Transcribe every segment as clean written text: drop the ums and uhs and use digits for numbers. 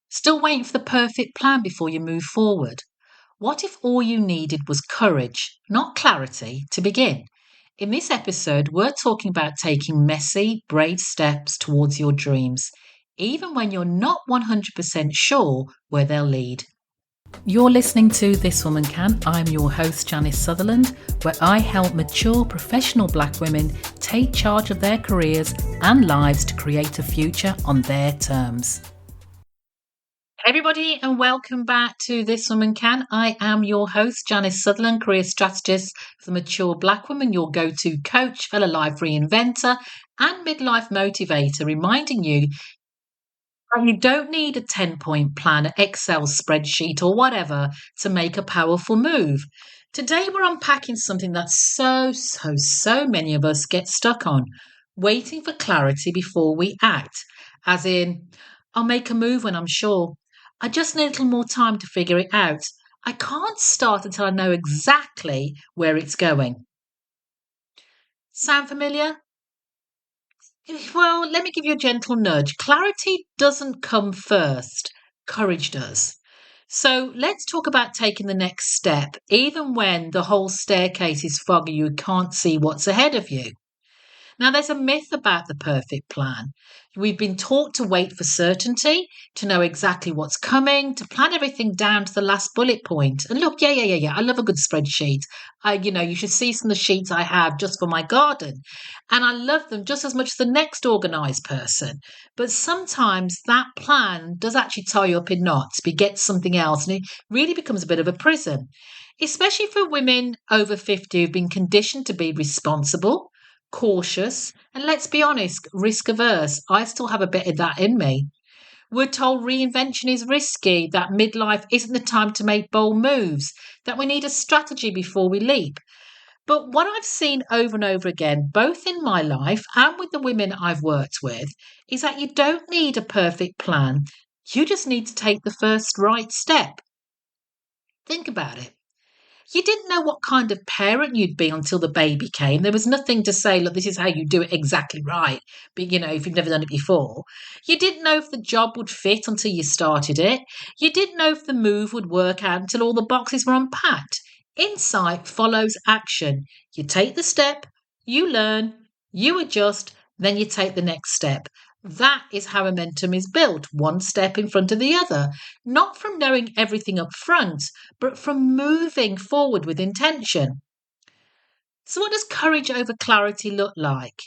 Still waiting for the perfect plan before you move forward? What if all you needed was courage, not clarity, to begin? In this episode, we're talking about taking messy, brave steps towards your dreams, even when you're not 100% sure where they'll lead. You're listening to This Woman Can. I'm your host, Janice Sutherland, where I help mature professional Black women take charge of their careers and lives to create a future on their terms. Hey everybody, and welcome back to This Woman Can. I am your host, Janice Sutherland, career strategist for the mature Black woman, your go-to coach, fellow life reinventor, and midlife motivator, reminding you you don't need a 10-point plan, an Excel spreadsheet, or whatever to make a powerful move. Today, we're unpacking something that so many of us get stuck on, waiting for clarity before we act. As in, I'll make a move when I'm sure. I just need a little more time to figure it out. I can't start until I know exactly where it's going. Sound familiar? Well, let me give you a gentle nudge. Clarity doesn't come first. Courage does. So let's talk about taking the next step, even when the whole staircase is foggy, you can't see what's ahead of you. Now, there's a myth about the perfect plan. We've been taught to wait for certainty, to know exactly what's coming, to plan everything down to the last bullet point. And look, yeah. I love a good spreadsheet. You should see some of the sheets I have just for my garden. And I love them just as much as the next organised person. But sometimes that plan does actually tie you up in knots, beget something else, and it really becomes a bit of a prison, especially for women over 50 who've been conditioned to be responsible, cautious, and let's be honest, risk averse. I still have a bit of that in me. We're told reinvention is risky, that midlife isn't the time to make bold moves, that we need a strategy before we leap. But what I've seen over and over again, both in my life and with the women I've worked with, is that you don't need a perfect plan. You just need to take the first right step. Think about it. You didn't know what kind of parent you'd be until the baby came. There was nothing to say, look, this is how you do it exactly right. But, if you've never done it before. You didn't know if the job would fit until you started it. You didn't know if the move would work out until all the boxes were unpacked. Insight follows action. You take the step, you learn, you adjust, then you take the next step. That is how momentum is built, one step in front of the other, not from knowing everything up front, but from moving forward with intention. So what does courage over clarity look like?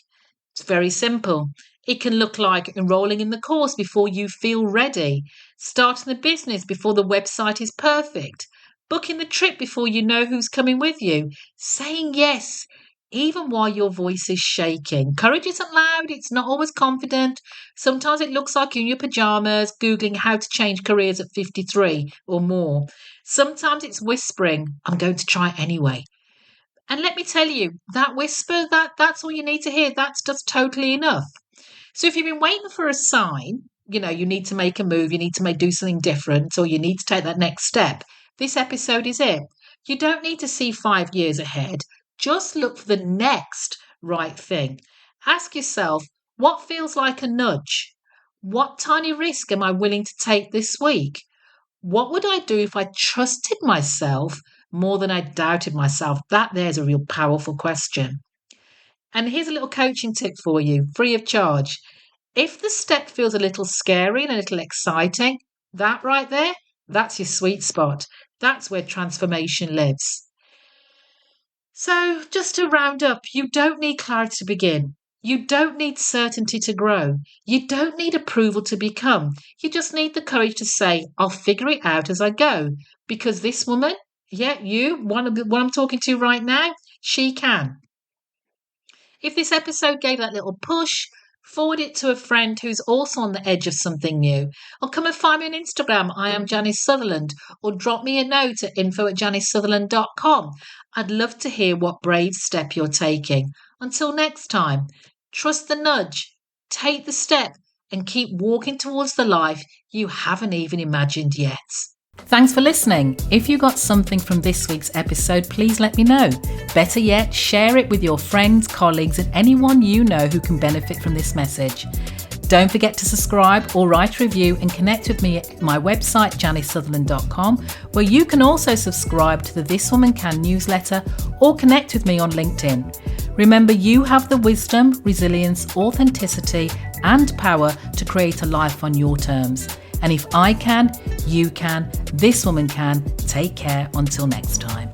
It's very simple. It can look like enrolling in the course before you feel ready, starting the business before the website is perfect, booking the trip before you know who's coming with you, saying yes, even while your voice is shaking. Courage isn't loud, it's not always confident. Sometimes it looks like you're in your pajamas, Googling how to change careers at 53 or more. Sometimes it's whispering, I'm going to try it anyway. And let me tell you, that whisper, that's all you need to hear. That's just totally enough. So if you've been waiting for a sign, you need to make a move, you need to do something different, or you need to take that next step, this episode is it. You don't need to see 5 years ahead. Just look for the next right thing. Ask yourself, what feels like a nudge? What tiny risk am I willing to take this week? What would I do if I trusted myself more than I doubted myself? There's a real powerful question. And here's a little coaching tip for you, free of charge. If the step feels a little scary and a little exciting, that right there, that's your sweet spot. That's where transformation lives. So just to round up, you don't need clarity to begin. You don't need certainty to grow. You don't need approval to become. You just need the courage to say, I'll figure it out as I go. Because this woman, what I'm talking to right now, she can. If this episode gave that little push, forward it to a friend who's also on the edge of something new. Or come and find me on Instagram, I am Janice Sutherland, or drop me a note at info@janicesutherland.com. I'd love to hear what brave step you're taking. Until next time, trust the nudge, take the step, and keep walking towards the life you haven't even imagined yet. Thanks for listening. If you got something from this week's episode, please let me know. Better yet, share it with your friends, colleagues, and anyone you know who can benefit from this message. Don't forget to subscribe or write a review and connect with me at my website, janicesutherland.com, where you can also subscribe to the This Woman Can newsletter or connect with me on LinkedIn. Remember, you have the wisdom, resilience, authenticity, and power to create a life on your terms. And if I can, you can, this woman can. Take care until next time.